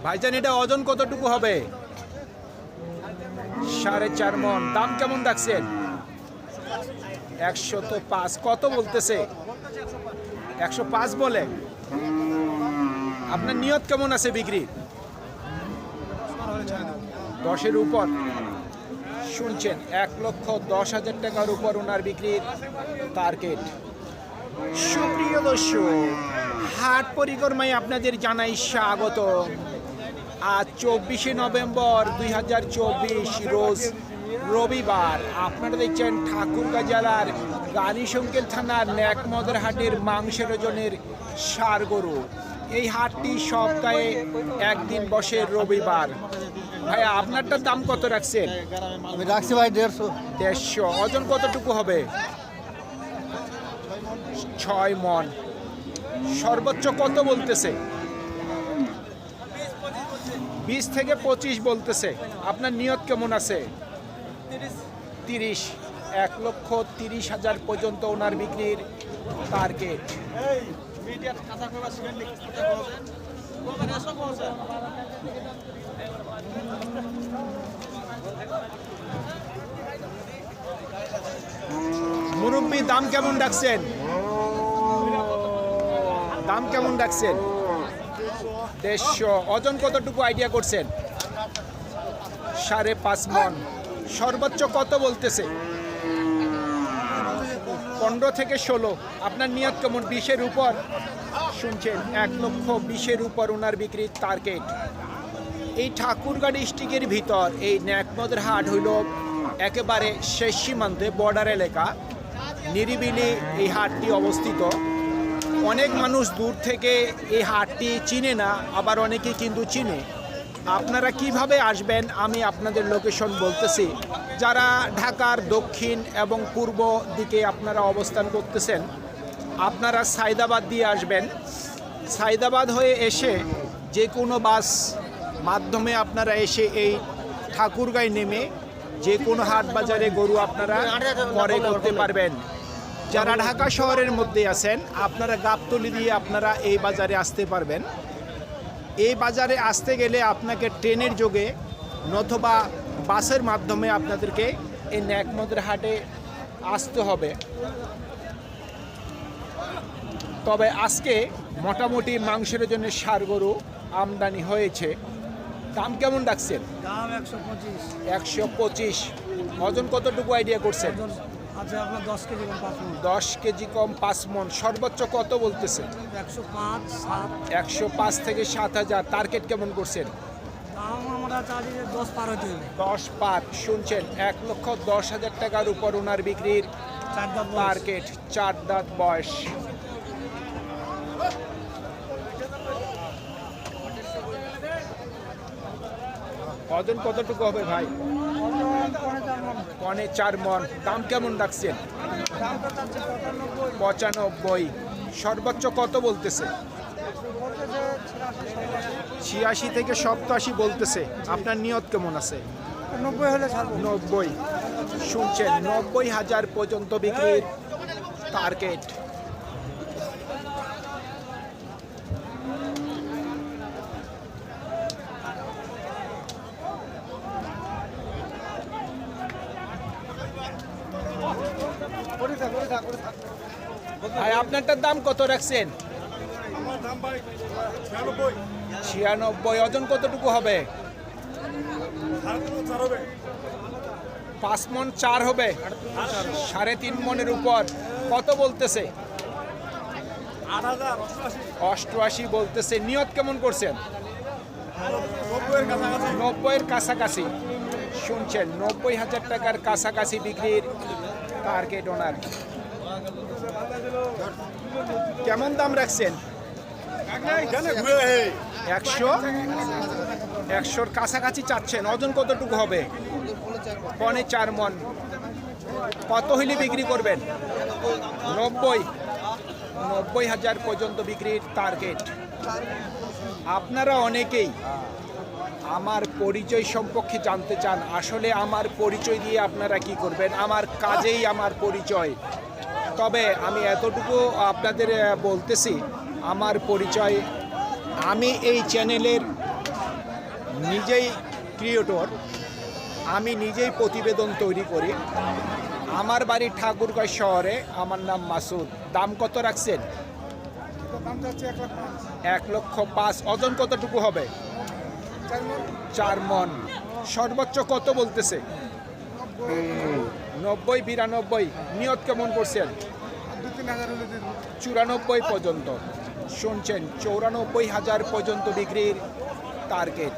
ভাইজান এটা ওজন কতটুকু হবে? 4.5 মন। দাম কেমন রাখছেন? 105। কত বলতেছে? 105 বলে। আপনার নিয়ত কেমন আছে বিক্রি? 10-এর উপর। শুনছেন, 1,10,000 টাকার উপর ওনার বিক্রির টার্গেট। সুপ্রিয় দর্শক, হাট পরিক্রমায় আপনাদের জানাই স্বাগত। আজ 24শে নভেম্বর 2024 রোজ রবিবার। আপনারা দেখছেন ঠাকুরগাঁ জেলার গানীশঙ্কেল থানার ন্যাকমদের হাটের মাংসের ওজনের ষাঁড় গরু। এই হাটটি সপ্তাহে একদিন বসে রবিবার। ভাই আপনারটার দাম কত রাখছেন? আমি রাখছি ভাই 150। 150। ওজন কতটুকু হবে? 6 মন। সর্বোচ্চ কত বলতেছে? 20 থেকে 25 বলতেছে। আপনার নিয়ত কেমন আছে? 30। 1,30,000 পর্যন্ত ওনার বিক্রির টার্গেট। মুরব্বী দাম কেমন ডাকছেন? দাম কেমন ডাকছেন? 150। ওজন কতটুকু আইডিয়া করছেন? 5.5 মন। সর্বোচ্চ কত বলতেছে? 15 থেকে 16। আপনার নিয়ত কেমন? 20-এর উপর। শুনছেন, 1,20,000 উপর ওনার বিক্রির টার্গেট। এই ঠাকুরগাঁ ডিস্ট্রিক্টের ভিতর এই ন্যাকমদের হাট হইল একেবারে শেষ সীমান্তে, বর্ডার এলাকা। নিরিবিলি এই হাটটি অবস্থিত। অনেক মানুষ দূর থেকে এই হাটটি চিনে না, আবার অনেকেই কিন্তু চিনে। আপনারা কিভাবে আসবেন আমি আপনাদের লোকেশন বলতেছি। যারা ঢাকার দক্ষিণ এবং পূর্ব দিকে আপনারা অবস্থান করতেছেন, আপনারা সাইদাবাদ দিয়ে আসবেন। সাইদাবাদ হয়ে এসে যে কোনো বাস মাধ্যমে আপনারা এসে এই ঠাকুরগাঁয় নেমে যে কোনো হাট বাজারে গরু আপনারা ক্রয় করতে পারবেন। যারা ঢাকা শহরের মধ্যে আছেন, আপনারা গাবতলী দিয়ে আপনারা এই বাজারে আসতে পারবেন। এই বাজারে আসতে গেলে আপনাকে ট্রেনের যোগে নতুবা বাসের মাধ্যমে আপনাদেরকে এই ন্যাকমদের হাটে আসতে হবে। তবে আজকে মোটামুটি মাংসের জন্য ষাঁড় গরু আমদানি হয়েছে। দাম কেমন রাখছেন? দাম 125। 125। ওজন কতটুকু আইডিয়া করছেন? আচ্ছা, আপনার 10 কেজি কম 5 মণ। 10 কেজি কম 5 মণ। সর্বোচ্চ কত বলতেছে? 105, 7। 105 থেকে 7,000। টার্গেট কেমন করছেন? দাম আমরা চাচ্ছি যে 10 পার হতে হবে। 10 পার। শুনছেন, 1,10,000 টাকার উপর ওনার বিক্রির 4 দাঁত টার্গেট। 4 দাঁত বয়স। ওজন কতটুকু হবে ভাই? 4.5 মণ। দাম কেমন রাখছেন? 95। সর্বোচ্চ কত বলতেছে? 86 থেকে 87 বলতেছে। আপনার নিয়ত কেমন আছে? 90 হলে ছাড়বো। 90। শুনছেন, 90,000 পর্যন্ত বিক্রির টার্গেট। ভাই আপনারটার দাম কত রাখছেন? 96। ওজন কতটুকু হবে? 5 মণ 4 হবে। 3.5 মণের উপর। কত বলতেছে? 88 বলতেছে। নিয়ত কেমন করছেন? 90-এর কাছাকাছি। শুনছেন, 90,000 টাকার কাছাকাছি বিক্রির টার্গেট ওনার। কেমন দাম রাখছেন? 100-100-র কাছাকাছি চাচ্ছেন। ওজন কতটুকু হবে? 4.5 মণ। কত হইলে বিক্রি করবেন? 90,000 পর্যন্ত বিক্রির টার্গেট। আপনারা অনেকেই আমার পরিচয় সম্পর্কে জানতে চান। আসলে আমার পরিচয় দিয়ে আপনারা কি করবেন? আমার কাজেই আমার পরিচয়। তবে আমি এতটুকু আপনাদের বলতেছি, আমার পরিচয়, আমি এই চ্যানেলের নিজেই ক্রিয়েটর, আমি নিজেই প্রতিবেদন তৈরি করি। আমার বাড়ি ঠাকুরগাঁও শহরে, আমার নাম মাসুদ। দাম কত রাখছেন? দাম যাচ্ছে 1,05,000। ওজন কতটুকু হবে? 4 মণ। সর্বোচ্চ কত বলতেছে? 90, 92। নিয়ত কেমন করছেন? 2-3 হলে দিয়ে 94 পর্যন্ত। শুনছেন, 94,000 পর্যন্ত বিক্রির টার্গেট।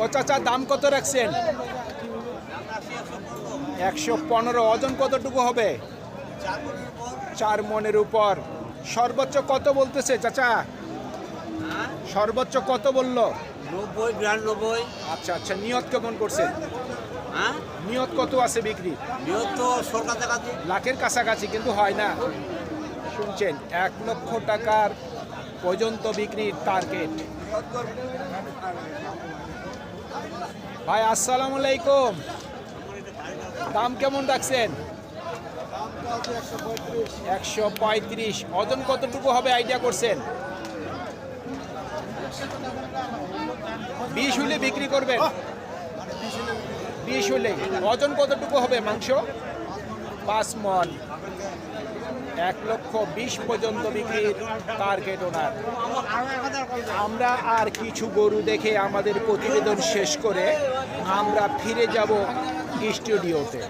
ও চাচা, দাম কত রাখছেন? 115। ওজন কতটুকু হবে? 4 মণের উপর। সর্বোচ্চ কত বলতেছে চাচা? সর্বোচ্চ কত বললো? 90-92। আচ্ছা আচ্ছা, নিয়ত কেমন করছেন? হ্যাঁ, নিয়ত কত আছে বিক্রি? নিয়ত তো সরকার কাছে লাখের কাছাকাছি, কিন্তু হয় না। শুনছেন, 1 লক্ষ টাকার পর্যন্ত বিক্রির টার্গেট। ভাই আসসালামু আলাইকুম, দাম কেমন রাখছেন? 135। ওজন কতটুকু হবে আইডিয়া করছেন? 20 হলে বিক্রি করবেন? 20 হলে। ওজন কতটুকু হবে মাংস? 5 মণ। 1,20,000 পর্যন্ত বিক্রির টার্গেট ওনার। আমরা আর কিছু গরু দেখে আমাদের প্রতিবেদন শেষ করে আমরা ফিরে যাব স্টুডিওতে।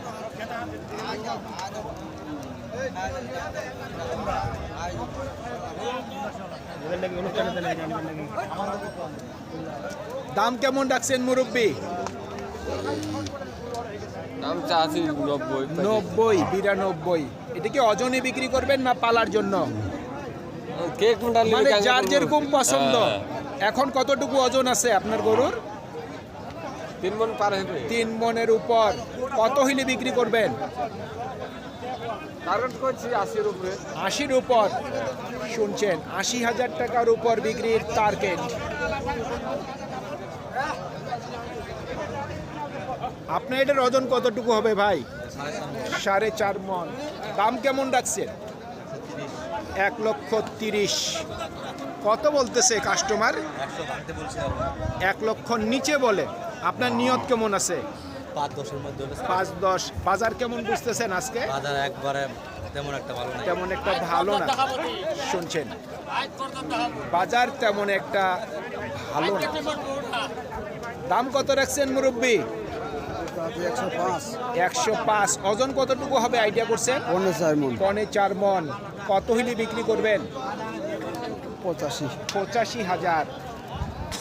দাম কেমন রাখছেন মুরব্বী? দাম চাচ্ছি 90। 90, 92। এটা কি ওজনে বিক্রি করবেন না পালার জন্য? কে কোনটা নিবে? মানে যার যেরকম পছন্দ। এখন কতটুকু ওজন আছে আপনার গরুর? 3 মণ পার হবে। 3 মণের উপর। কত হইলে বিক্রি করবেন? টার্গেট করছি 80-র উপরে। 80-র উপর। শুনছেন, 80,000 টাকার উপর বিক্রির টার্গেট। আপনার এটার ওজন কতটুকু হবে ভাই? 4.5 মণ। দাম কেমন রাখছেন? 1,30,000। কত বলতেছে কাস্টমার? 1 লক্ষ নিচে বলে। আপনার নিয়ত কেমন আছে? 5-10-এর মধ্যে 5-10। বাজার কেমন বুঝতেছেন আজকে? বাজার একবারে তেমন একটা ভালো নাই। তেমন একটা ভালো না। শুনছেন, বাজার তেমন একটা ভালো না। দাম কত রাখছেন মুরব্বী? 105। ওজন কতটুকু হবে আইডিয়া করছেন? 4 মণ। কত হইলে বিক্রি করবেন? 85,000।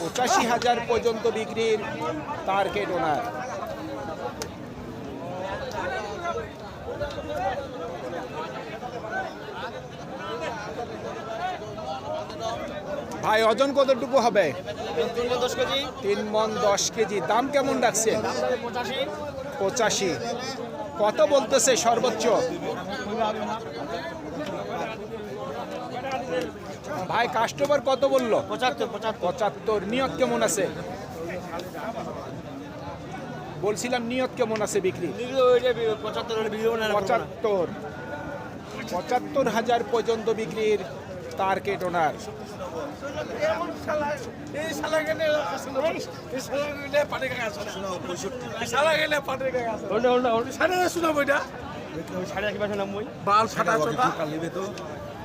85,000 পর্যন্ত বিক্রির টার্গেট ওনার। ভাই ওজন কতটুকু হবে? 3 মণ 10 কেজি। দাম কেমন রাখছেন? 85। কত বলতেছে সর্বোচ্চ? ভাই কাস্টমার কত বললো? 75। নিয়ত কেমন আছে? বলছিলাম নিয়ত কেমন আছে বিক্রি? 75,000 পর্যন্ত বিক্রির টার্গেট ওনার।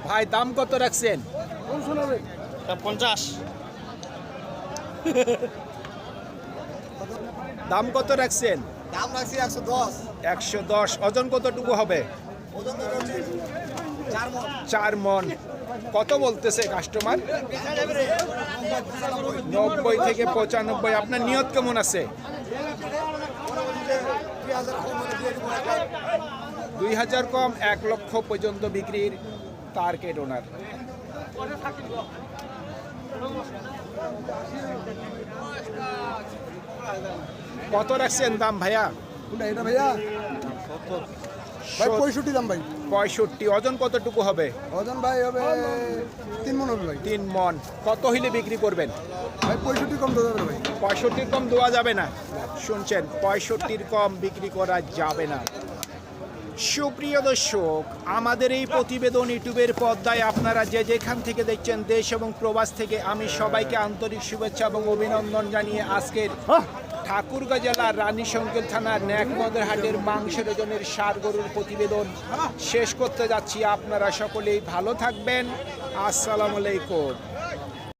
ভাই দাম কত রাখছেন? 50। দাম কত রাখছেন? দাম রাখছি 110। 110। ওজন কতটুকু হবে? 4 মণ। কত বলতেছে কাস্টমার? 90 থেকে 95। আপনার নিয়ত কেমন আছে? 2,000 কম। 1 লক্ষ পর্যন্ত বিক্রির টার্গেট ওনার। কত রাখছেন দাম ভাইয়া? এটা ভাইয়া ভাই 65 দাম ভাই। 65। ওজন কতটুকু হবে? ওজন ভাই হবে 3 মণ হবে ভাই। 3 মণ। কত হইলে বিক্রি করবেন? ভাই 65 কম দেওয়া যাবে ভাই। 65 কম দেওয়া যাবে না। শুনছেন, 65 কম বিক্রি করা যাবে না। সুপ্রিয় দর্শক, আমাদের এই প্রতিবেদন ইউটিউবের পর্দায় আপনারা যে যেখান থেকে দেখছেন দেশ এবং প্রবাস থেকে, আমি সবাইকে আন্তরিক শুভেচ্ছা এবং অভিনন্দন জানিয়ে আজকের ঠাকুরগাঁ জেলার রানীশঙ্কর থানার ন্যাকমদের হাটের মাংসের ওজনের ষাঁড় গরুর প্রতিবেদন শেষ করতে যাচ্ছি। আপনারা সকলেই ভালো থাকবেন। আসসালামু আলাইকুম।